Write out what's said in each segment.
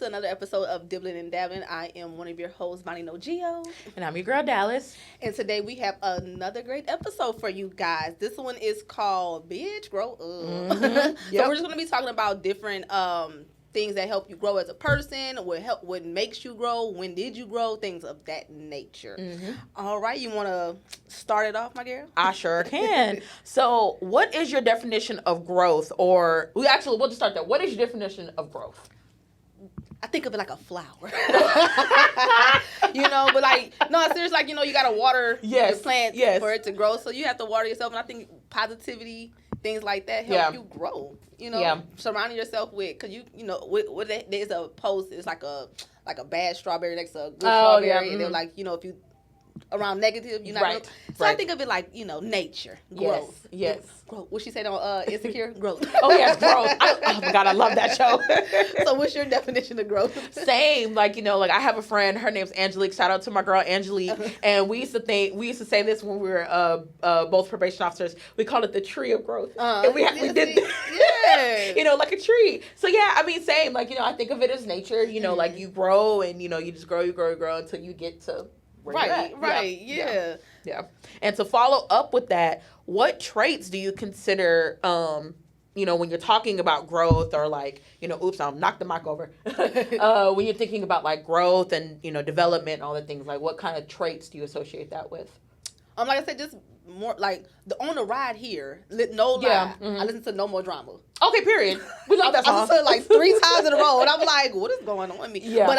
another episode of Dibbling and Dabbling. I am one of your hosts, Voni No Geo. And I'm your girl, Dallas. And today we have another great episode for you guys. This one is called Bitch Grow Up. Mm-hmm. So we're just going to be talking about different things that help you grow as a person, what makes you grow, when did you grow, things of that nature. Mm-hmm. All right, you want to start it off, my girl? I sure can. So what is your definition of growth? Or, we'll just start there. What is your definition of growth? I think of it like a flower. But like, no, seriously, like, you got to water the plant for it to grow. So you have to water yourself. And I think positivity, things like that help you grow. Surrounding yourself with, because there's a post, it's like a bad strawberry next to a good strawberry. Yeah. And they're like, if you around negative, you're not right. gonna, so I think of it like, nature, growth. Yes. Growth. What she said on Insecure? Growth. Oh, yes, growth. Oh, my God, I love that show. So what's your definition of growth? Same. Like, I have a friend, her name's Angelique. Shout out to my girl, Angelique. And we used to say this when we were both probation officers. We called it the tree of growth. And we did like a tree. So, yeah, same. Like, I think of it as nature. Like you grow and, you just grow until you get to Right. Yeah. And to follow up with that, what traits do you consider, when you're talking about growth or like, oops, I'll knock the mic over. When you're thinking about like growth and, development and all the things, like what kind of traits do you associate that with? Like I said, just more like on the ride here, no lie, I listen to No More Drama. Okay, period. We love that song. I listened to it like 3 times in a row and I'm like, what is going on with me? Yeah. But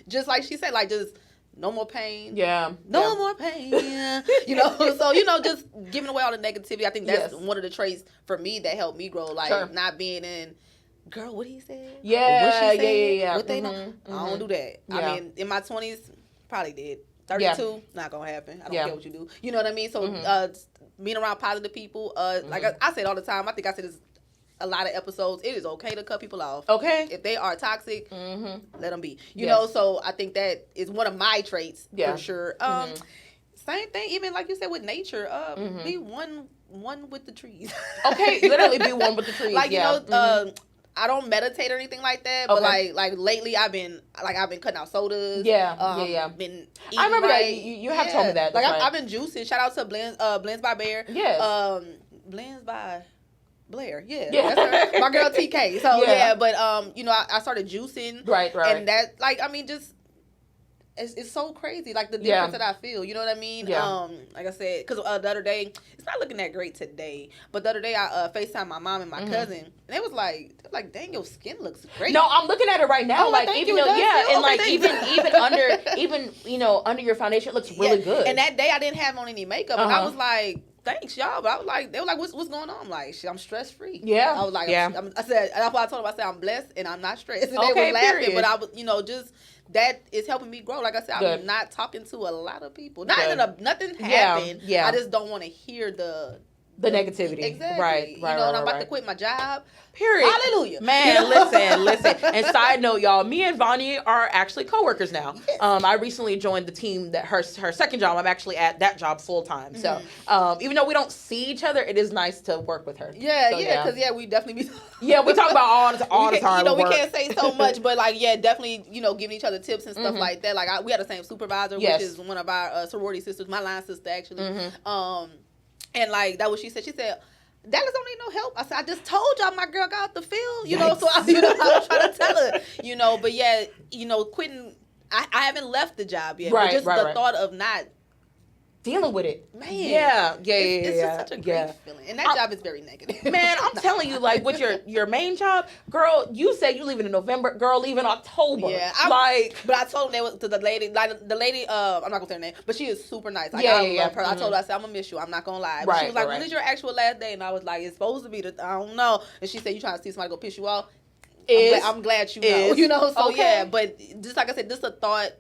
just like she said, like just no more pain. Yeah. No more pain. So, just giving away all the negativity. I think that's one of the traits for me that helped me grow. Like, not being in, girl, what he said? Yeah. What she said? Yeah. What they know? I don't do that. Yeah. In my 20s, probably did. 32, not going to happen. I don't care what you do. You know what I mean? So, being around positive people, like I say it all the time. I think I said this a lot of episodes, it is okay to cut people off. Okay. If they are toxic, let them be. You know, so I think that is one of my traits for sure. Same thing, even like you said with nature, be one with the trees. Okay, literally be one with the trees. Like, I don't meditate or anything like that, but like lately I've been cutting out sodas. Been I remember that you have told me that. Like I've been juicing. Shout out to Blends by Bear. Yes. Blends by Blair, that's her. My girl TK. So but I started juicing, right, and that just it's so crazy, like the difference that I feel. You know what I mean? Like I said, because the other day, it's not looking that great today, but the other day I FaceTimed my mom and my cousin, and they was like, dang, your skin looks great. No, I'm looking at it right now, like even though, and like even under your foundation, it looks really good. And that day I didn't have on any makeup, and I was like, thanks, y'all. But I was like, they were like, what's going on? I'm like, I'm stress free. Yeah. I was like, I said, that's why I told them, I said, I'm blessed and I'm not stressed. And okay, they were laughing, period. but I was, just that is helping me grow. Like I said, I'm not talking to a lot of people. Nothing happened. Yeah. I just don't want to hear the negativity. Exactly. Right. And I'm about to quit my job. Period. Hallelujah. Man, listen. And side note, y'all, me and Voni are actually coworkers now. Yes. I recently joined the team that her second job. I'm actually at that job full time. So even though we don't see each other, it is nice to work with her. Because we definitely be. We talk about all the time. We can't say so much, but definitely, giving each other tips and stuff like that. Like we had the same supervisor, which is one of our sorority sisters, my line sister actually. And like that, what she said. She said, Dallas don't need no help. I said, I just told y'all my girl got out the field, so I was trying to tell her, but quitting. I haven't left the job yet, but just the thought of not dealing with it, man. It's just such a great feeling, and that job is very negative. Man, I'm telling you, like with your main job, girl, you said you leaving in November, girl, leave in October. Yeah, but I told them to the lady, I'm not gonna say her name, but she is super nice. Like I love her. I told her, I said, I'm gonna miss you. I'm not gonna lie. But she was like, when is your actual last day? And I was like, it's supposed to be I don't know. And she said, you trying to see somebody go piss you off? I'm glad you know. So but just like I said, just a thought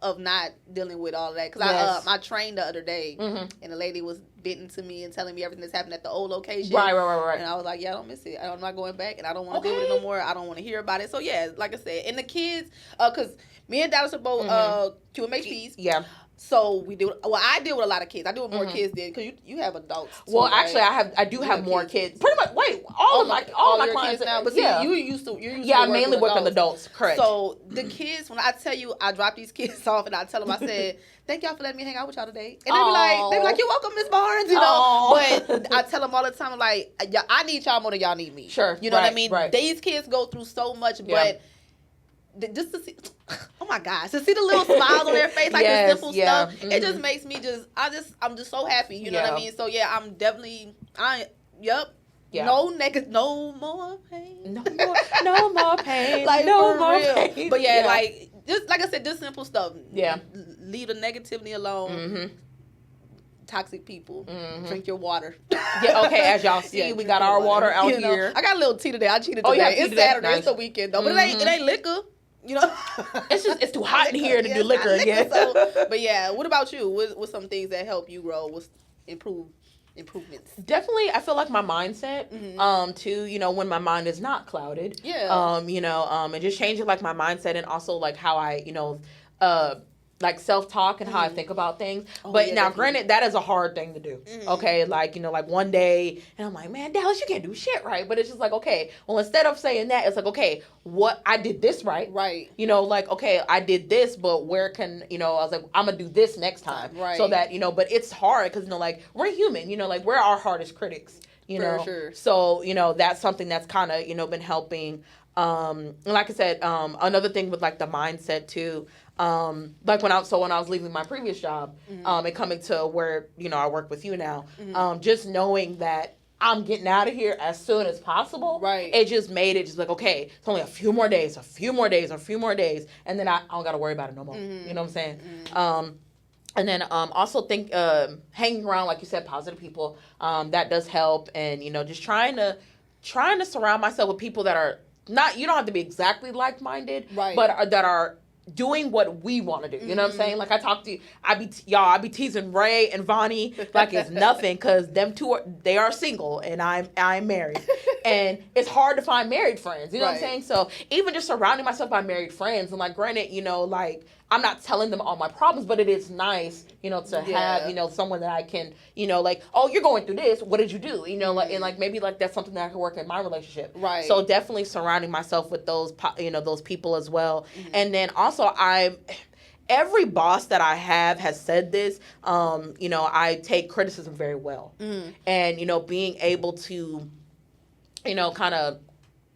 of not dealing with all of that, because I trained the other day and the lady was bitten to me and telling me everything that's happened at the old location. Right. And I was like, I don't miss it. I'm not going back, and I don't want to deal with it no more. I don't want to hear about it. So like I said, and the kids, because me and Dallas are both QMHPs. So we do. Well, I deal with a lot of kids. I deal with more kids than because you have adults. Too, well, right? actually, I do have more kids. Pretty much. Wait, all of my clients now. But see, you're used to. I mainly work with adults. Correct. So the kids, when I tell you, I drop these kids off and I tell them, I said, "Thank y'all for letting me hang out with y'all today." And they be like, "You're welcome, Miss Barnes." You know. But I tell them all the time, I'm like, I need y'all more than y'all need me. Sure. You know what I mean? Right. These kids go through so much, but. Just to see, oh my gosh, to see the little smiles on their face, like the simple stuff, it just makes me I'm just so happy, you know what I mean? So yeah, I'm definitely, yep. No more pain. No more pain. Like, no more pain. But yeah, like, just like I said, just simple stuff. Yeah. Leave the negativity alone. Toxic people. Drink your water. Yeah, okay, as y'all see, we got our water out here. I got a little tea today. I cheated today. It's Saturday. Nice. It's the weekend, though. But it ain't liquor. You know, it's too hot in here to do liquor again. So, but yeah, what about you? What some things that help you grow? What's improvements? Definitely, I feel like my mindset. Too. You know, when my mind is not clouded. Yeah. You know, and just changing like my mindset and also like how I, you know, like self-talk and how I think about things. But now, granted, that is a hard thing to do. Okay, like, you know, like one day, and I'm like, man, Dallas, you can't do shit right. But it's just like, okay, well, instead of saying that, it's like, okay, what I did this right. Right. You know, like, okay, I did this, but where can, you know, I was like, I'm going to do this next time. Right. So that, you know, but it's hard because, you know, like, we're human, you know, like, we're our hardest critics, you know. Sure. So, you know, that's something that's kind of, you know, been helping. And like I said, another thing with like the mindset too, like when I was leaving my previous job, and coming to where, you know, I work with you now, just knowing that I'm getting out of here as soon as possible. Right. It just made it just like, okay, it's only a few more days, and then I don't got to worry about it no more. You know what I'm saying? And then also think hanging around, like you said, positive people, that does help. And, you know, just trying to surround myself with people that are not, you don't have to be exactly like-minded, right, but that are doing what we want to do. You know what I'm saying? Like I talk to you, I be teasing Ray and Voni like it's nothing because them two they are single and I'm married. And it's hard to find married friends. You know what I'm saying? So even just surrounding myself by married friends, and like granted, you know, like I'm not telling them all my problems, but it is nice, you know, to have, you know, someone that I can, you know, like, oh, you're going through this. What did you do? You know, like, and like maybe like that's something that I can work in my relationship. Right. So definitely surrounding myself with those, you know, those people as well. And then also every boss that I have has said this, you know, I take criticism very well. And, you know, being able to, you know, kind of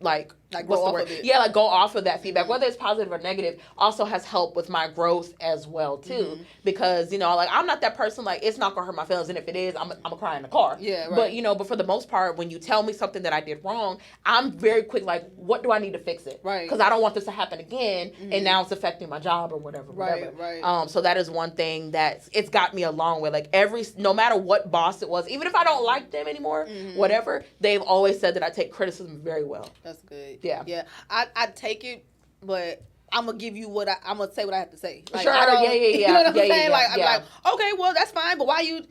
like what's the word? Yeah, like go off of that feedback, whether it's positive or negative, also has helped with my growth as well too. Because, you know, like I'm not that person, like it's not gonna hurt my feelings, and if it is, I'm gonna cry in the car. Yeah, right. But, you know, but for the most part, when you tell me something that I did wrong, I'm very quick, like, what do I need to fix it? Right. Because I don't want this to happen again, and now it's affecting my job or whatever. Right. So that is one thing that it's got me a long way. Like no matter what boss it was, even if I don't like them anymore, whatever, they've always said that I take criticism very well. That's good. Yeah. Yeah. I take it, but I'm gonna give you I'm gonna say what I have to say. Like, sure. Yeah. You know what I'm saying? Yeah, like I'm like, okay, well that's fine, but why you?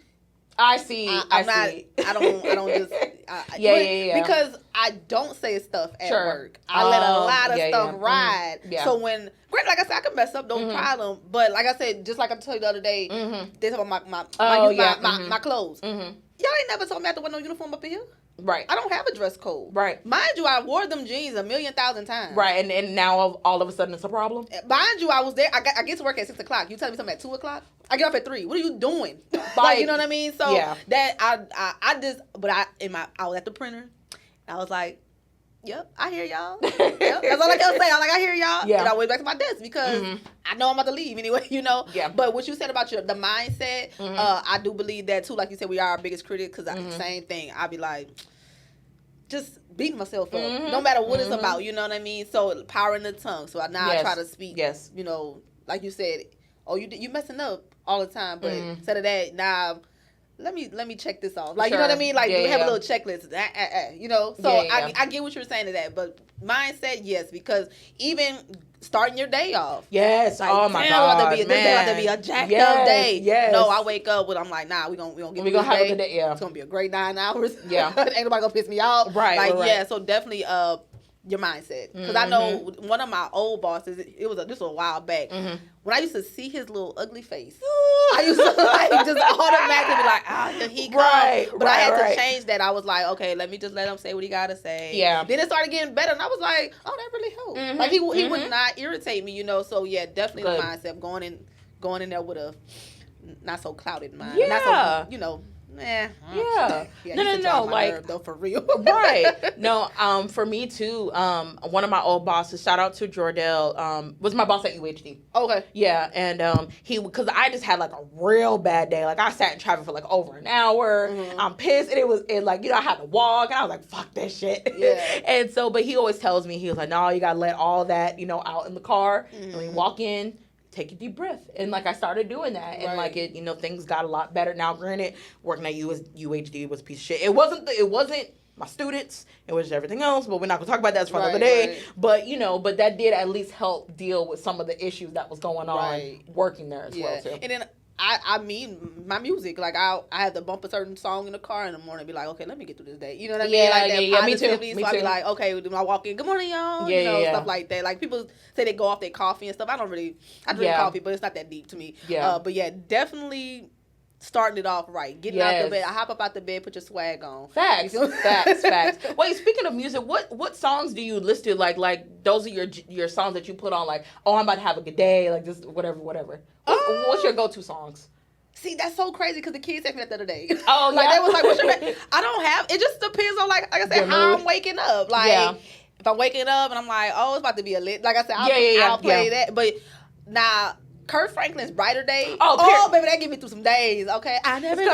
I see. I don't just. Yeah. Because I don't say stuff at work. I let a lot of stuff ride. So when, like I said, I can mess up, no problem. But like I said, just like I told you the other day, they talk about my clothes. Y'all ain't never told me I have to wear no uniform up in here. Right. I don't have a dress code. Right. Mind you, I wore them jeans 1,000,000 times. Right. And now all of a sudden it's a problem? Mind you, I was there. I get to work at 6 o'clock. You tell me something at 2 o'clock? I get off at 3. What are you doing? Like, you know what I mean? So that I was at the printer. And I was like, yep, I hear y'all. Yep, that's all I kept saying. I'm like, I hear y'all. Yeah. And I went back to my desk because I know I'm about to leave anyway, you know? Yeah. But what you said about the mindset, I do believe that too. Like you said, we are our biggest critic because same thing. I'll be like, just beat myself up, no matter what it's about, you know what I mean? So power in the tongue. So now I try to speak, you know, like you said, oh, you messing up all the time, but instead of that, now let me check this off. Like, you know what I mean? Like, we have a little checklist, you know? So I get what you're saying to that, but mindset, yes, because even starting your day off. Yes. Like, oh my God, this day about to be a jacked up day. Yes. No, I wake up with, I'm like, nah, we gonna get we gonna have a good day. Yeah. It's gonna be a great 9 hours. Yeah. Ain't nobody gonna piss me off. Right. Like, yeah. So definitely, your mindset. Because I know one of my old bosses, this was a while back, when I used to see his little ugly face, I used to like just automatically be like, here he comes. But I had to change that. I was like, okay, let me just let him say what he got to say. Yeah. Then it started getting better, and I was like, oh, that really helped. Like, he would not irritate me, So, yeah, definitely the mindset, going in there with a not so clouded mind. Yeah. Not so, Yeah. No. Like, though, for real. Right. No. For me too. One of my old bosses, shout out to Jordell, was my boss at UHD. Okay. Yeah, and because I just had like a real bad day. Like I sat in traffic for like over an hour. I'm pissed, and I had to walk, and I was like, fuck that shit. Yeah. And so, but he always tells me, he was like, no, you gotta let all that out in the car, and when you walk in, take a deep breath. And like I started doing that, and like it, things got a lot better. Now, granted, working at UHD was a piece of shit. It wasn't my students, it was everything else, but we're not gonna talk about that for another day. But but that did at least help deal with some of the issues that was going on working there as well too. And then I mean, my music, like I had to bump a certain song in the car in the morning and be like, okay, let me get through this day. You know what I mean? Like that positivity. Me too. So I be like, okay, when I walk in, good morning, y'all. Stuff like that. Like people say they go off their coffee and stuff. I drink coffee, but it's not that deep to me. Yeah. But yeah, definitely starting it off right. Getting out the bed. I hop up out the bed, put your swag on. Facts. Wait, speaking of music, what songs do you listen to? Like those are your songs that you put on, like, oh, I'm about to have a good day, like just whatever. What's your go-to songs? See, that's so crazy because the kids asked me that the other day. Oh, like, they was like, what's your I don't have, it just depends on, like I said, how I'm waking up. Like, if I'm waking up and I'm like, oh, it's about to be a lit, like I said, I'll play that. But now, Kurt Franklin's Brighter Day. Oh, baby, that get me through some days, okay? I never knew.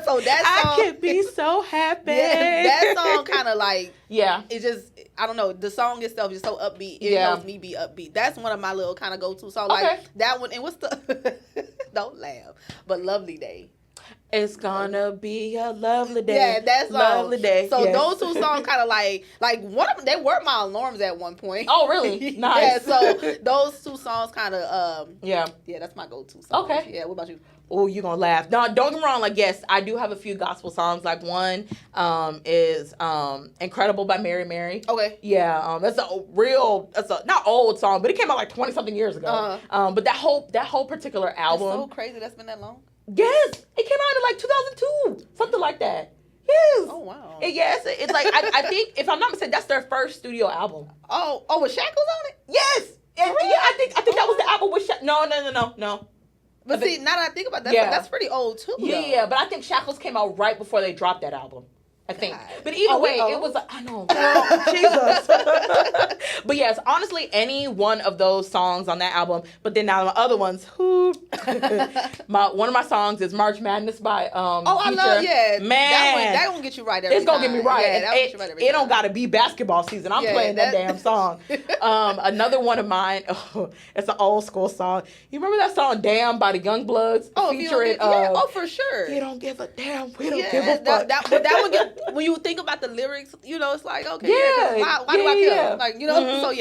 So that song. I could be so happy. Yeah, that song kind of like, it just, I don't know, the song itself is so upbeat. It helps me be upbeat. That's one of my little kind of go-to songs. Like, that one, and what's the, don't laugh, but Lovely Day. It's gonna be a lovely day. Yeah, that's lovely day. So those two songs kind of like one of them, they were my alarms at one point. Oh, really? Nice. Yeah, so those two songs kind of yeah, that's my go-to song. Okay. Yeah, what about you? Oh, you're gonna laugh. No, don't get me wrong. Like, yes, I do have a few gospel songs. Like one is "Incredible" by Mary Mary. Okay. Yeah, that's a not old song, but it came out like 20-something years ago. But that whole particular album. That's so crazy. That's been that long. Yes, it came out in like 2002, something like that. Yes. Oh wow. Yes, it's like I think, if I'm not mistaken, that's their first studio album. Oh, with Shackles on it? Yes. And, really? Yeah, I think that was the album with Shackles. No. But see, now that I think about that, that's pretty old too. Yeah, but I think Shackles came out right before they dropped that album. I think. But either way, it was I know. Jesus. But yes, honestly, any one of those songs on that album. But then now my other ones, one of my songs is March Madness by Future. I love Man. That one get you right every time. It's gonna get me right. Yeah, that get you right every time. It don't gotta be basketball season. I'm playing that damn song. Another one of mine, it's an old school song. You remember that song Damn by the Youngbloods? Featuring for sure. You don't give a damn. We don't give a fuck. That one get, when you think about the lyrics, it's like, okay, why do I care? Like, so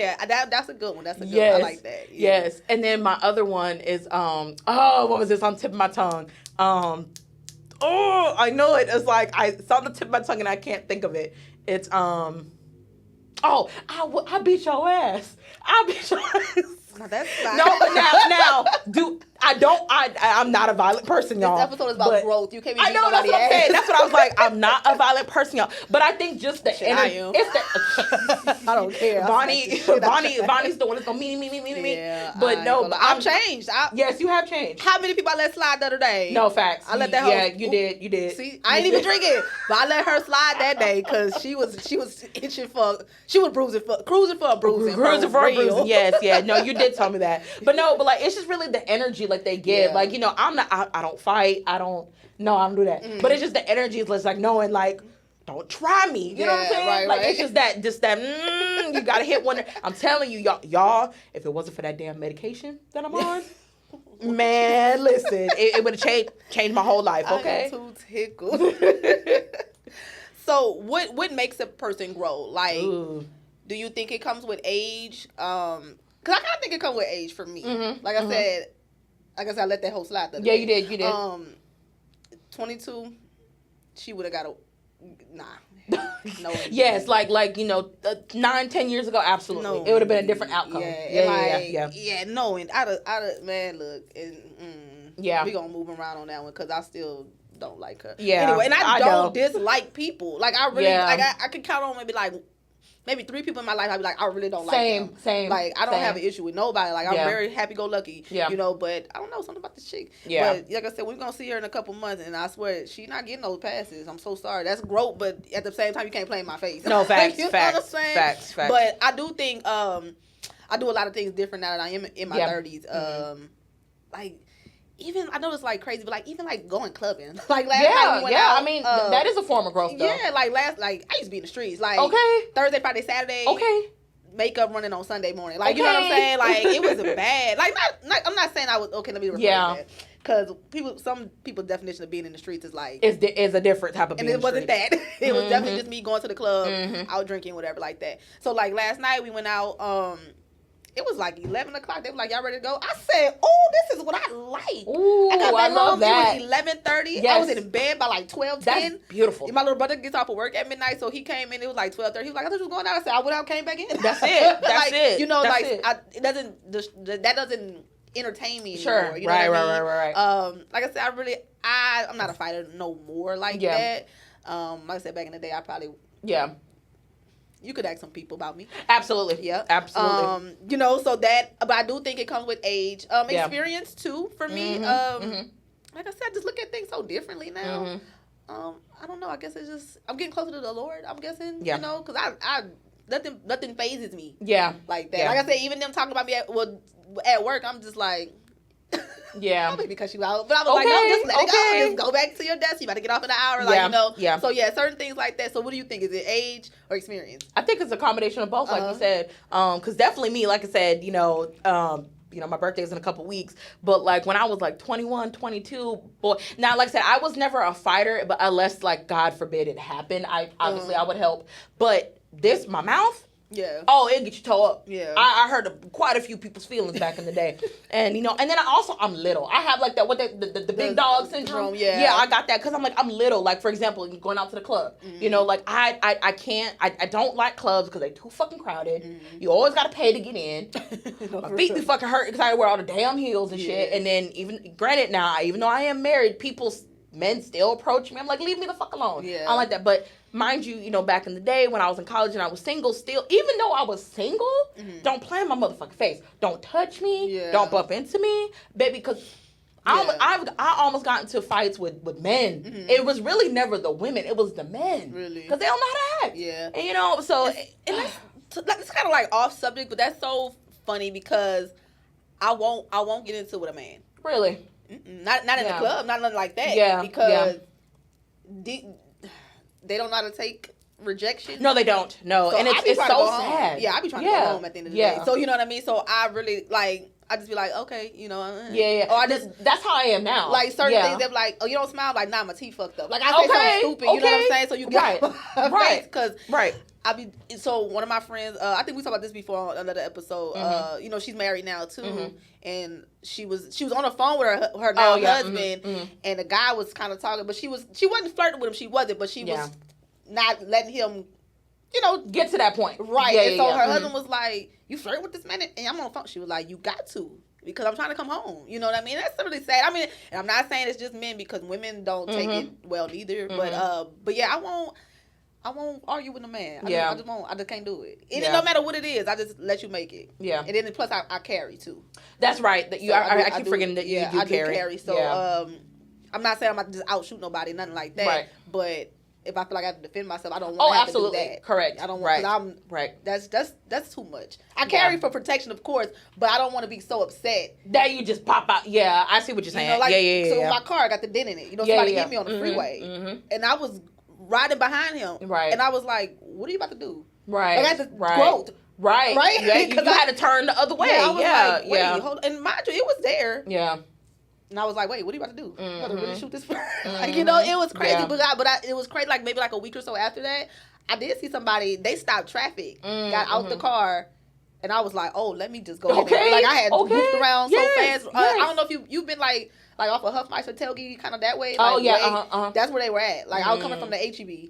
that's a good one. That's a good one. I like that. Yeah. Yes. And then my other one is, what was this on the tip of my tongue? I know it. It's like, it's on the tip of my tongue and I can't think of it. It's, I beat your ass. I beat your ass. No, that's not. No, but now, I'm not a violent person, y'all. This episode is about growth. You can't be beating that's what I'm saying. That's what I was like. I'm not a violent person, y'all. But I think just the energy. I don't care. Voni's the one that's gonna me. Yeah, but no, but I've changed. Yes, you have changed. How many people I let slide the other day? No, facts. I let that. Yeah, you did. See, I ain't even drinking, but I let her slide that day because she was itching for. She was cruising for a bruising. Yes. No, you did tell me that. But no, but like it's just really the energy like they give. Like, I'm not. I don't fight. I don't do that. But it's just the energy is like knowing like. Don't try me. You know what I'm saying? Right. It's just that, you gotta hit one. I'm telling you, y'all, if it wasn't for that damn medication that I'm on, man, listen, it would have changed my whole life, okay? I am too tickled. So what makes a person grow? Like, do you think it comes with age? Because I kind of think it comes with age for me. Mm-hmm. Like I said, I let that whole slide. You did. 22, she would have got Nah. No. Yes, like 9-10 years ago, absolutely, no, it would have been a different outcome. Yeah. No, and I man, look, and we gonna move around on that one because I still don't like her. Yeah. Anyway, and I don't dislike people. Like I really like I could count on maybe 3 people in my life. I'd be like, I really don't like them. Same. Like I don't have an issue with nobody. Like I'm very happy-go-lucky. Yeah. But I don't know something about this chick. Yeah. But like I said, we're gonna see her in a couple months, and I swear she's not getting those passes. I'm so sorry. That's growth, but at the same time, you can't play in my face. No, facts. You know what I'm saying? Facts. But I do think I do a lot of things different now that I am in my 30s. Like. Even I know it's like crazy, but like even like going clubbing, like last night we went out. I mean that is a form of growth, though. Yeah, like I used to be in the streets, like Thursday, Friday, Saturday, makeup running on Sunday morning, like you know what I'm saying, like it was bad. Like not I'm not saying I was okay. Let me rephrase that. Because some people's definition of being in the streets is like is a different type of being. And it wasn't that. It was definitely just me going to the club, out drinking, whatever like that. So like last night we went out. It was like 11 o'clock. They were like, y'all ready to go? I said, oh, this is what I like. Ooh, I got back home. That. It was 11:30. Yes. I was in bed by like 12:10. That's beautiful. My little brother gets off of work at midnight, so he came in. It was like 12:30. He was like, I thought you was going out. I said, I went out, came back in. That's it. That's it. You know, That's that doesn't entertain me anymore. Sure. You know right. Like I said, I'm not a fighter no more like that. Like I said, back in the day, I probably You could ask some people about me. Absolutely. Yeah. Absolutely. So that, but I do think it comes with age. Experience too, for me. Like I said, I just look at things so differently now. I don't know. I guess it's just, I'm getting closer to the Lord, I'm guessing. Yeah. You know, because I nothing phases me. Yeah. Like that. Yeah. Like I said, even them talking about me at work, I'm just like, maybe because you out. But I was like, no, just let it go. Just go back to your desk. You about to get off in an hour. Like, you know. Yeah. So, certain things like that. So, what do you think? Is it age or experience? I think it's a combination of both, like you said. Because definitely me, like I said, my birthday's in a couple weeks. But, like, when I was, like, 21, 22, now, like I said, I was never a fighter. But unless, like, God forbid it happened, I would help. But my mouth. Yeah. Oh, it'll get you toe up. Yeah. I heard quite a few people's feelings back in the day. And, and then I'm little. I have, like, the big dog syndrome. Yeah. Yeah, I got that because I'm little. Like, for example, going out to the club. Like, I can't, I don't like clubs because they're too fucking crowded. You always got to pay to get in. My feet be fucking hurt because I wear all the damn heels and shit. And then, granted now, even though I am married, men still approach me. I'm like, leave me the fuck alone. Yeah. I don't like that. But mind you, back in the day when I was in college and I was single still, even though I was single, don't play in my motherfucking face. Don't touch me. Yeah. Don't bump into me. Baby, because I almost got into fights with men. It was really never the women. It was the men. Really? Because they don't know how to act. Yeah. And, so... It's kind of like off subject, but that's so funny because I won't get into it with a man. Really? Not in the club, not nothing like that. Yeah, because they don't know how to take rejection. No, they don't. No, so and it's so sad. Yeah, I be trying to go home at the end of the day. So you know what I mean. So I really I just be like, okay, Yeah. Or that's how I am now. Like certain things, they're like, oh, you don't smile. Like, nah, my teeth fucked up. Like I say something stupid. You know what I'm saying? So you got right, because So one of my friends, I think we talked about this before on another episode. She's married now too, and she was on the phone with her now husband, and the guy was kind of talking, but she wasn't flirting with him. She wasn't, but she was not letting him, get to that point. Right. Yeah, and so her husband was like, "You flirt with this man?" And I'm on the phone. She was like, "You got to." Because I'm trying to come home. You know what I mean? That's really sad. I mean, and I'm not saying it's just men because women don't take it well either. But yeah, I won't argue with a man. I just won't. I just can't do it. No matter what it is, I just let you make it. Yeah. And then plus I carry too. That's right. That I keep forgetting that you do carry. Do carry. So I'm not saying I'm about to just outshoot nobody, nothing like that. Right. But if I feel like I have to defend myself, I don't want to have to do that. Correct. I don't want that's too much. I carry for protection, of course, but I don't want to be so upset that you just pop out. Yeah, I see what you're saying. So my car got the dent in it. Somebody hit me on the freeway, and I was riding behind him, right? And I was like, "What are you about to do?" Right. Like I had to growth. Right. Yeah, you had to turn the other way. Yeah, I was like, wait, hold on. And mind you, it was there. Yeah. And I was like, wait, what are you about to do? You about to really shoot this person? Like, it was crazy. Yeah. But it was crazy, like maybe like a week or so after that, I did see somebody, they stopped traffic, got out the car, and I was like, oh, let me just go ahead. Like, I had moved around so fast. I don't know if you've been like, like off of Huffmeister, Telge, kind of that way. Oh, like, yeah, that's where they were at. Like, I was coming from the HEB.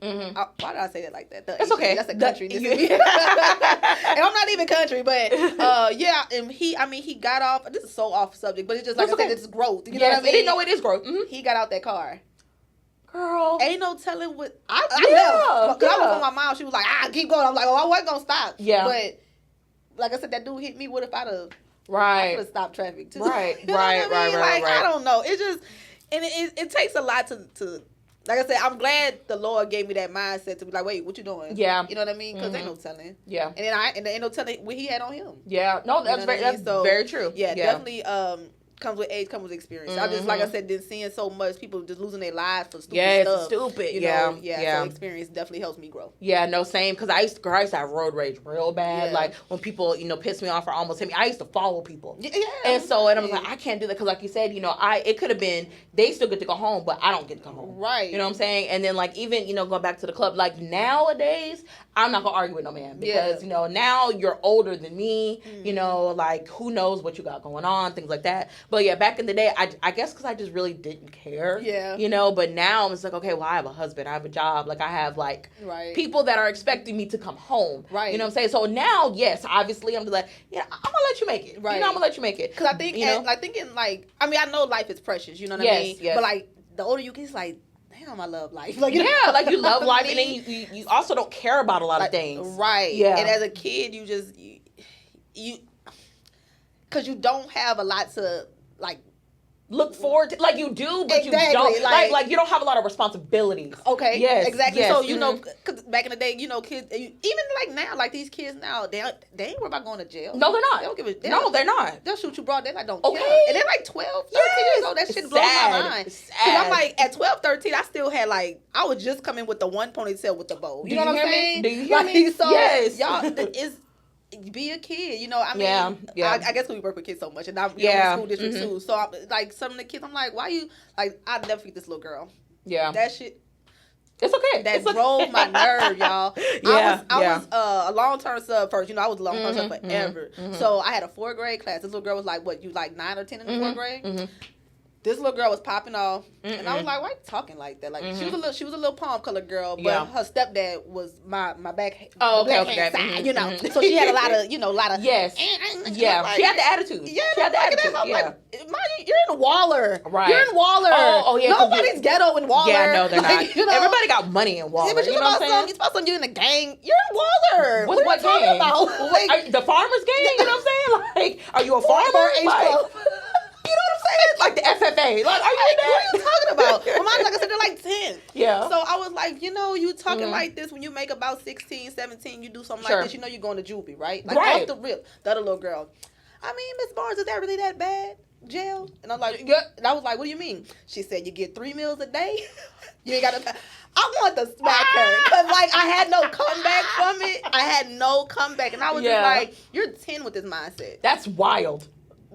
Why did I say that like that? That's okay. That's a country. And I'm not even country, but and he got off. This is so off subject, but it's just like I said, it's growth. You know what I mean? They didn't know it is growth. He got out that car. Girl, ain't no telling what I left. Because I was with my mom. She was like, keep going. I'm like, I wasn't gonna stop. Yeah. But like I said, that dude hit me. What if I'd have? Right. I could have stopped traffic too. Right. You know right. Like, I don't know. It just it takes a lot to. Like I said, I'm glad the Lord gave me that mindset to be like, wait, what you doing? Yeah. You know what I mean? Because ain't no telling. Yeah. And there ain't no telling what he had on him. Yeah. No, that's very true. Yeah, definitely. Comes with age, comes with experience. I just, like I said, been seeing so much people just losing their lives for stupid stuff. It's stupid. You know? So experience definitely helps me grow. Yeah, no, same. Because I used to have road rage real bad. Like when people, piss me off or almost hit me, I used to follow people. Yeah. And I was like, I can't do that because, like you said, it could have been they still get to go home, but I don't get to come home. Right. You know what I'm saying? And then like even going back to the club, like nowadays I'm not gonna argue with no man because now you're older than me. Like who knows what you got going on, things like that. But yeah, back in the day, I guess because I just really didn't care. Yeah. But now it's like, okay, well, I have a husband, I have a job, like I have like people that are expecting me to come home. Right. You know what I'm saying? So now, yes, obviously, I'm just like, I'm gonna let you make it. Right. I'm gonna let you make it. Because I think, I know life is precious. You know what I mean? Yes. But like the older you get, it's like, damn, I love life. Like, like you love life, and then you also don't care about a lot of things. Right. Yeah. And as a kid, you just because you don't have a lot to like look forward to, like you do, but exactly, you don't. Like you don't have a lot of responsibilities. Okay. Yes. Exactly. Yes. So cause back in the day, kids, even like now, like these kids now, they ain't worried about going to jail. No, they're not. They don't give a damn. No, they're not. They'll shoot you broad. They like don't care. And they're like 12, 13 years old. That shit blows my mind. Cause I'm like at 12, 13, I still had like I was just coming with the one ponytail with the bow. You know what I'm saying? Do you hear me? So yes. Y'all is. Be a kid, I mean, I guess we work with kids so much, and I'm in the school district too. So, like, some of the kids, I'm like, why you like? I'd never forget this little girl. Yeah, that shit. It's okay. That drove my nerve, y'all. I was a long-term sub first. I was a long-term sub forever. So I had a 4th grade class. This little girl was like, what? You like 9 or 10 in the 4th grade? This little girl was popping off, and I was like, "Why you talking like that?" Like she was a little palm colored girl, but her stepdad was my back. Side, So she had a lot of yes, Like, she had the attitude. Yeah, she had the attitude. Like, you're in Waller, right? You're in Waller. Oh yeah. Nobody's ghetto in Waller. Yeah, no, they're not. Everybody got money in Waller. Yeah, but you know what I'm saying? You're in a gang. You're in Waller. What are you talking about? Like, the farmers gang. You know what I'm saying? Like, are you a farmer? You know what I'm saying? Like the FFA. Like, are you in there? What are you talking about? Well, mine, like I said, they're like 10. Yeah. So I was like, you talking like this when you make about 16, 17, you do something like this, you're going to juvie, right? Like off the rip. The other little girl. I mean, Miss Barnes, is that really that bad? Jail? And I'm like, yeah. And I was like, what do you mean? She said, you get 3 meals a day? You ain't got to... I want to smack her. Because, like, I had no comeback from it. I had no comeback. And I was just like, you're 10 with this mindset. That's wild.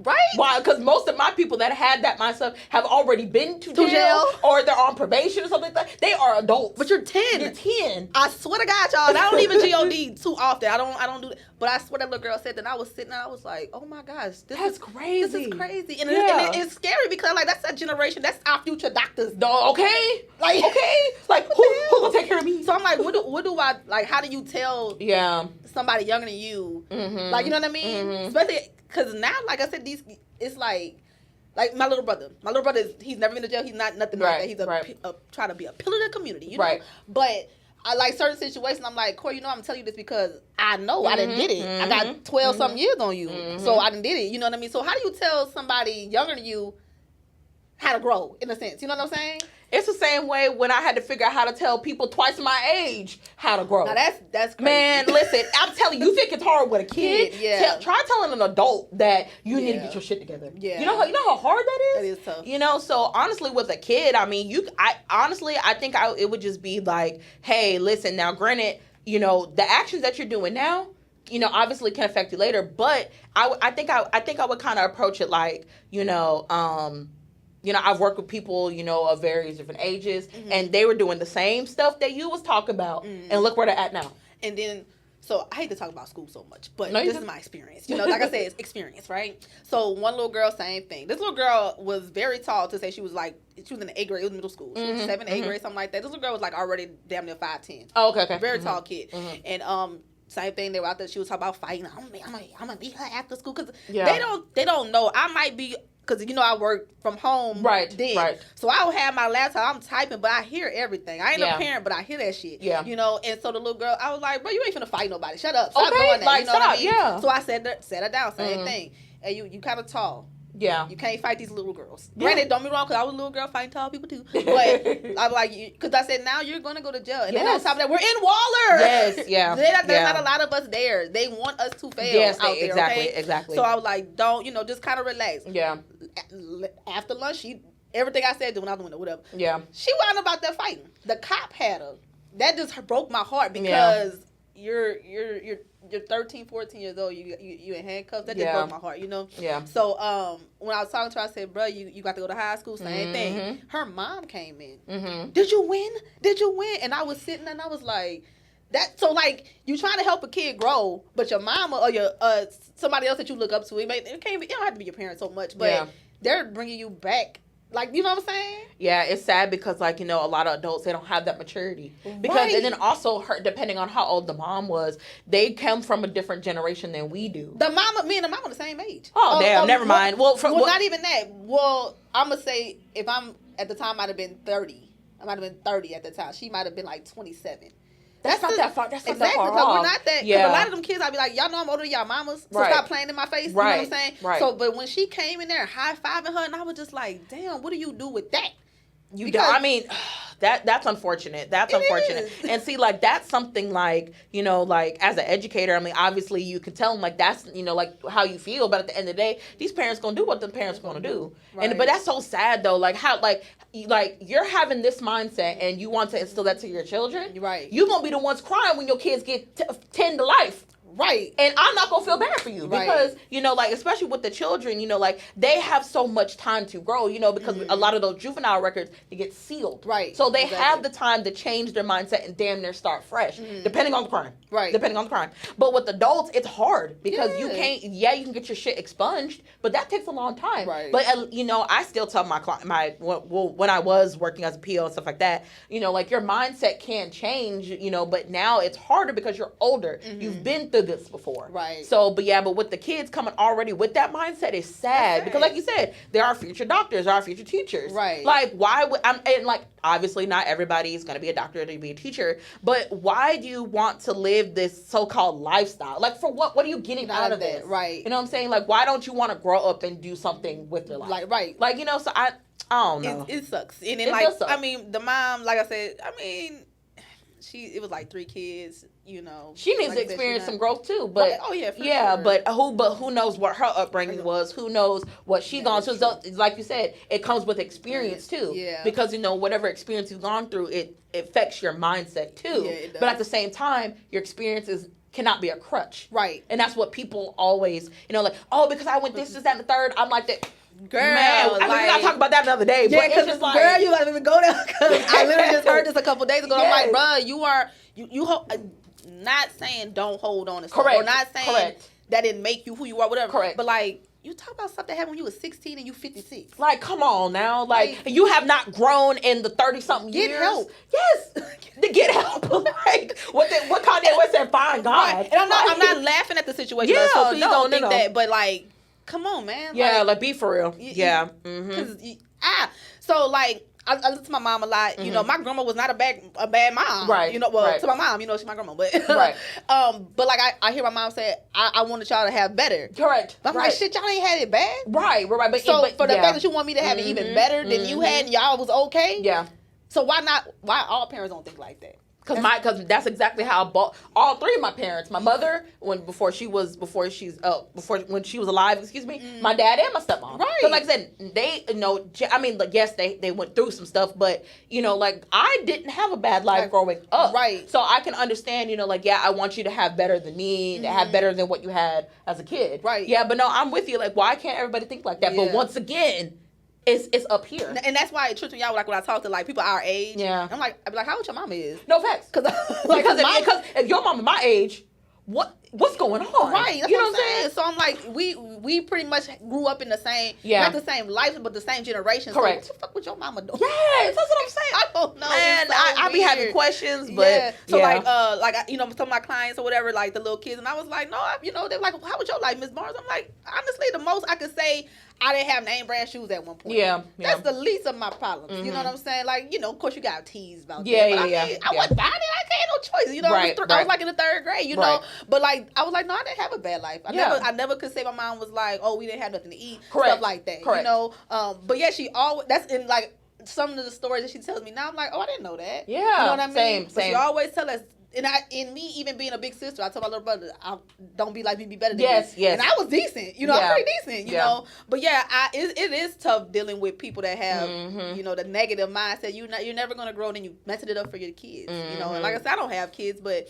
Right? Why? Because most of my people that had that mindset have already been to jail or they're on probation or something like that. They are adults. But you're 10. You're 10. I swear to God, y'all. And I don't even GOD too often. I don't do that. But I swear that little girl said that. I was sitting there. I was like, oh my gosh. That's crazy. This is crazy. And it's scary because, like, that's that generation. That's our future doctors. No, okay. Like, okay. Like, who will take care of me? So I'm like, what do I, like, how do you tell somebody younger than you? Like, you know what I mean? Especially... Because now, like I said, it's like my little brother. My little brother, he's never been to jail. He's not nothing like that. He's trying to be a pillar of the community. You know? But I like certain situations. I'm like, Corey, I'm telling you this because I know I done did it. I got 12-something years on you. So I done did it. You know what I mean? So how do you tell somebody younger than you how to grow, in a sense? You know what I'm saying? It's the same way when I had to figure out how to tell people twice my age how to grow. Now that's crazy. Man, listen, I'm telling you, you think it's hard with a kid? Try telling an adult that you need to get your shit together. Yeah. You know how hard that is? It is tough. So honestly, with a kid, I mean, I think it would just be like, hey, listen, now granted, the actions that you're doing now, obviously can affect you later, but I think I would kind of approach it like, I've worked with people, of various different ages, and they were doing the same stuff that you was talking about, and look where they're at now. And then So I hate to talk about school so much, but this is my experience. You know, like I said, it's experience, right? So one little girl, same thing. This little girl was very tall to say she was in the 8th grade. It was middle school. She was 7th, 8th grade, something like that. This little girl was like already damn near 5'10". Oh, okay. Very tall kid. And same thing. They were out there. She was talking about fighting. I'm gonna beat her after school because they don't know. I might be. Because, you know, I work from home then. Right. So I don't have my laptop. I'm typing, but I hear everything. I ain't a parent, but I hear that shit. Yeah. You know, and so the little girl, I was like, bro, you ain't finna fight nobody. Shut up. Stop doing that. Like, you know what I mean? Yeah. So I set her down. Same thing. And you kind of tall. Yeah. You can't fight these little girls. Granted, don't be wrong, because I was a little girl fighting tall people too. But I'm like, because I said, now you're going to go to jail. And then on top of that, we're in Waller. Yes, yeah. There's not a lot of us there. They want us to fail out there, exactly. So I was like, don't, you know, just kind of relax. Yeah. After lunch, everything I said, when I was doing it, whatever. Yeah. She wound up out there fighting. The cop had her. That just broke my heart because you're 13, 14 years old. You in handcuffs. That just broke my heart, you know? Yeah. So when I was talking to her, I said, bro, you got to go to high school. Same thing. Her mom came in. Did you win? And I was sitting there and I was like, so like you trying to help a kid grow, but your mama or your somebody else that you look up to, it don't have to be your parents so much, but they're bringing you back. Like, you know what I'm saying? Yeah, it's sad because, like, you know, a lot of adults, they don't have that maturity. Because, and then also, depending on how old the mom was, they come from a different generation than we do. Me and the mom are the same age. Oh, damn, never mind. Well, not even that. Well, I'm going to say, if I'm, at the time, I might have been 30. I might have been 30 at the time. She might have been, like, 27. That's not that far. That's not exactly, that far because off. we're not that. Because a lot of them kids, I'd be like, y'all know I'm older than y'all mamas, so stop playing in my face. You know what I'm saying? Right. So, but when she came in there high-fiving her, and I was just like, damn, what do you do with that? I mean, that's unfortunate. That's unfortunate. And see, like, that's something like, you know, like, as an educator, I mean, obviously you can tell them, like, that's, you know, like, how you feel. But at the end of the day, these parents going to do what the parents going to do. Right. But that's so sad, though. Like, how, like, you're having this mindset and you want to instill that to your children. Right. You're going to be the ones crying when your kids get 10 to life. Right. And I'm not going to feel bad for you because, you know, like, especially with the children, you know, like, they have so much time to grow, you know, because a lot of those juvenile records, they get sealed. Right. So they have the time to change their mindset and damn near start fresh, depending on the crime. Right. Depending on the crime. But with adults, it's hard because you can't, you can get your shit expunged, but that takes a long time. Right. But, you know, I still tell when I was working as a PO and stuff like that, you know, like, your mindset can change, you know, but now it's harder because you're older. You've been through this before. Right. So, but with the kids coming already with that mindset is sad because, like you said, there are future doctors, there are future teachers. Right. Like, why would and like, obviously not everybody is going to be a doctor to be a teacher, but why do you want to live this so-called lifestyle? Like, for what? What are you getting out of this? Right. You know what I'm saying? Like, why don't you want to grow up and do something with your life? Like, you know, so I don't know. It sucks. And then, like, I mean, the mom, like I said, I mean, it was like 3 kids, you know. She needs to experience some growth too, but sure. But who knows what her upbringing was? Who knows what she gone through? So, like you said, it comes with experience too. Yeah. Because, you know, whatever experience you've gone through, it affects your mindset too. Yeah, it does. But at the same time, your experiences cannot be a crutch. Right. And that's what people always, you know, like, oh, because I went this, that, and the third, I'm like that. Girl, man, I mean, we gotta talk about that another day. Yeah, because girl, you gotta even go there. Because I literally just heard this a couple days ago. I'm like, bro, you not saying don't hold on to stuff, or not saying that it make you who you are, whatever. Correct. But like, you talk about stuff that happened when you was 16 and you 56. Like, come on now. Like you have not grown in the 30-something years. Get help. Yes. To get help. Like, what Kanye West said, find God. Right. And I'm not laughing at the situation. Yeah, so please don't think that. But like, come on, man. Yeah, like be for real. Yeah. So like, I listen to my mom a lot. You know, my grandma was not a bad mom. Right. You know, to my mom, you know, she's my grandma. But but like I hear my mom say, I wanted y'all to have better. Correct. But I'm like, shit, y'all ain't had it bad. Right. But so for the fact that you want me to have it even better than you had, and y'all was okay. Yeah. So why all parents don't think like that? Because that's exactly how all 3 of my parents, my mother when she was alive, excuse me, my dad and my stepmom. Right. Because like I said, they, you know, I mean, like, yes, they went through some stuff, but you know, like, I didn't have a bad life growing up. Right. So I can understand, you know, like, yeah, I want you to have better than me, to have better than what you had as a kid. Right. Yeah, but no, I'm with you. Like, why can't everybody think like that? Yeah. But once again, it's up here, and that's why it trips me out. Like when I talk to like people our age, I'm like, how old your mama is? No facts, because if your mama my age, what's going on? Right. That's what I'm saying. So I'm like, we pretty much grew up in the same, not the same life, but the same generation. Correct. So what the fuck was your mama doing? Yes, that's what I'm saying. I don't know. And so I be having questions, but so like you know, some of my clients or whatever, like the little kids, and I was like, no, you know, they're like, how was your life, Miss Barnes? I'm like, honestly, the most I could say, I didn't have name brand shoes at one point. Yeah. That's the least of my problems. Mm-hmm. You know what I'm saying? Like, you know, of course you got teased about that. But I wasn't buying it. I had no choice. You know, I was like in the 3rd grade, you know. But like, I was like, no, I didn't have a bad life. I never could say my mom was like, oh, we didn't have nothing to eat. Stuff like that. You know. But yeah, she always, that's in like some of the stories that she tells me now. I'm like, oh, I didn't know that. Yeah. You know what I mean? Same. But she always tell us. And in me even being a big sister, I told my little brother, don't be like me, be better than me. Yes. And I was decent, you know, I'm pretty decent, you know. But yeah, it is tough dealing with people that have, you know, the negative mindset. You're never gonna grow, and then you messing it up for your kids, you know. And like I said, I don't have kids, but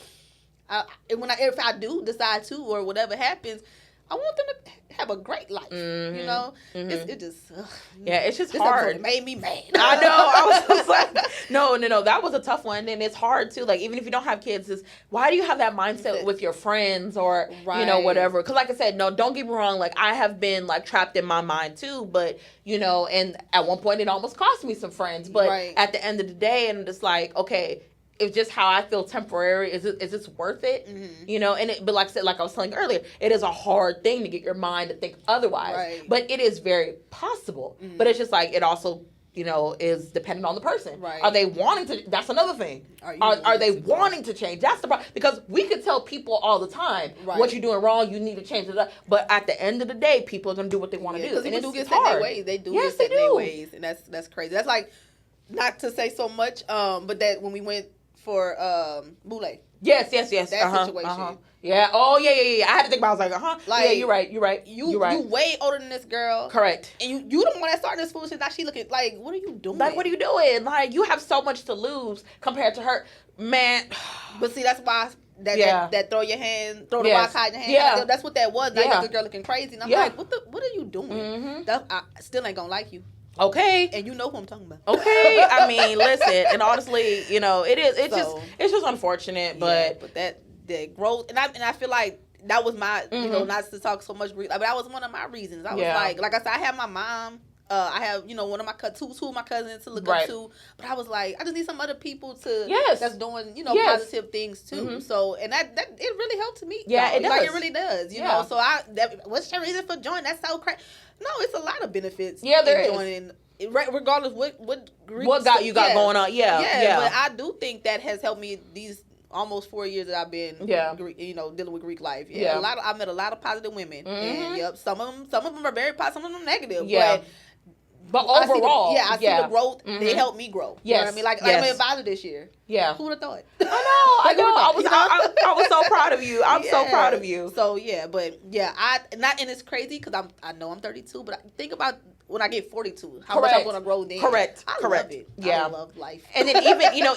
if I do decide to, or whatever happens, I want them to have a great life, you know. It just it's just hard. It made me mad. I know. I was just like, no. That was a tough one, and it's hard too. Like, even if you don't have kids, is why do you have that mindset with your friends or you know, whatever? Because like I said, no, don't get me wrong. Like, I have been like trapped in my mind too, but you know, and at one point it almost cost me some friends. But at the end of the day, I'm just like, okay. It's just how I feel temporary. Is this worth it? You know, but like I said, like I was telling you earlier, it is a hard thing to get your mind to think otherwise. But it is very possible. But it's just like, it also, you know, is dependent on the person. Are they wanting to? That's another thing. Are they wanting to change? That's the problem. Because we could tell people all the time, what you're doing wrong, you need to change it up. But at the end of the day, people are going to do what they want to do. Because people do get set in their ways. They do get set in their ways. And that's crazy. That's like, not to say so much, but that when we went for Boule. Yes. That situation. Yeah. Oh, yeah. I had to think about it. I was like, Like, yeah, you're right. You're right. You way older than this girl. Correct. And you the one that started this foolishness. Now she looking like, what are you doing? Like, what are you doing? Like, you have so much to lose compared to her. Man. But see, that's why that throw the rock high in your hand. Yeah. That's what that was. Now you got this girl looking crazy. And I'm like, what are you doing? I still ain't gonna like you. Okay. And you know who I'm talking about. Okay. I mean, listen, and honestly, you know, it's just unfortunate, but that growth, and I feel like that was my, you know, not to talk so much, but that was one of my reasons. I was like I said, I have my mom. I have, you know, one of my two of my cousins to look up to, but I was like, I just need some other people to that's doing, you know, positive things too. So, and that it really helped me. Yeah, it does. Like, it really does. You know, so what's your reason for joining? That's so crazy. No, it's a lot of benefits. Yeah, there is. Joining, regardless what got going on. Yeah. But I do think that has helped me these almost 4 years that I've been, you know, dealing with Greek life. I met a lot of positive women, and some of them are very positive, some of them negative. But overall, I see the growth. They helped me grow. You know what I mean? Like I'm an advisor this year. Yeah. Who would have thought? I know. I was so proud of you. I'm so proud of you. So and it's crazy because I know I'm 32, but think about when I get 42, how much I'm going to grow then. Correct. I love it. I love life. And then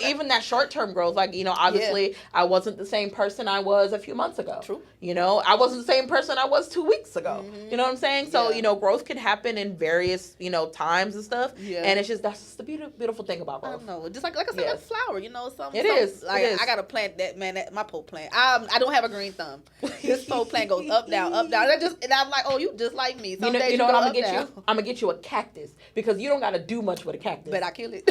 even that short-term growth, like, you know, obviously I wasn't the same person I was a few months ago. True. You know, I wasn't the same person I was 2 weeks ago. You know what I'm saying? So, you know, growth can happen in various, you know, times and stuff. Yeah. And that's just the beautiful thing about growth. I know. Just like I said, that flower, you know, it is. I got to plant that, man, my pole plant. I don't have a green thumb. This pole plant goes up, down, up, down. And I'm like, oh, you just like me. Some days you know what I'm going to get you? I'm going to get you a cactus. Because you don't got to do much with a cactus. But I kill it.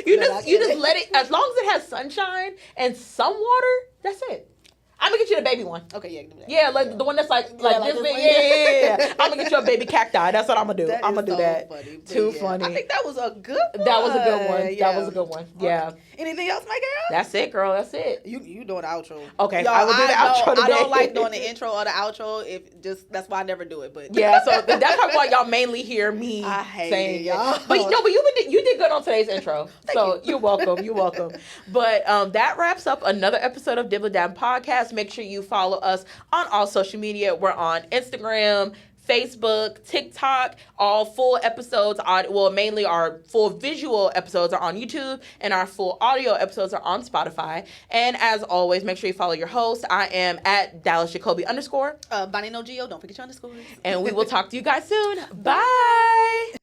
you just let it, as long as it has sunshine and some water, that's it. I'm gonna get you the baby one. Okay, yeah. Yeah, like the one that's like this big. Yeah. I'm gonna get you a baby cacti. That's what I'm gonna do. I'm gonna do that. Funny, Too funny. I think that was a good one. That was a good one. Yeah. That was a good one. Yeah. Anything else, my girl? That's it, girl. That's it. You doing the outro? Okay, y'all, I will do the outro today. I don't like doing the intro or the outro. That's why I never do it. But yeah, so that's why y'all mainly hear me saying it, y'all. But you did good on today's intro. So you're welcome. You're welcome. But that wraps up another episode of Dibble Dabble Podcast. Make sure you follow us on all social media. We're on Instagram, Facebook, TikTok. All full episodes mainly our full visual episodes are on YouTube, and our full audio episodes are on Spotify. And as always, make sure you follow your host. I am at @DallasJacoby_. Bonnie No Geo. Don't forget your underscores. And we will talk to you guys soon. Bye.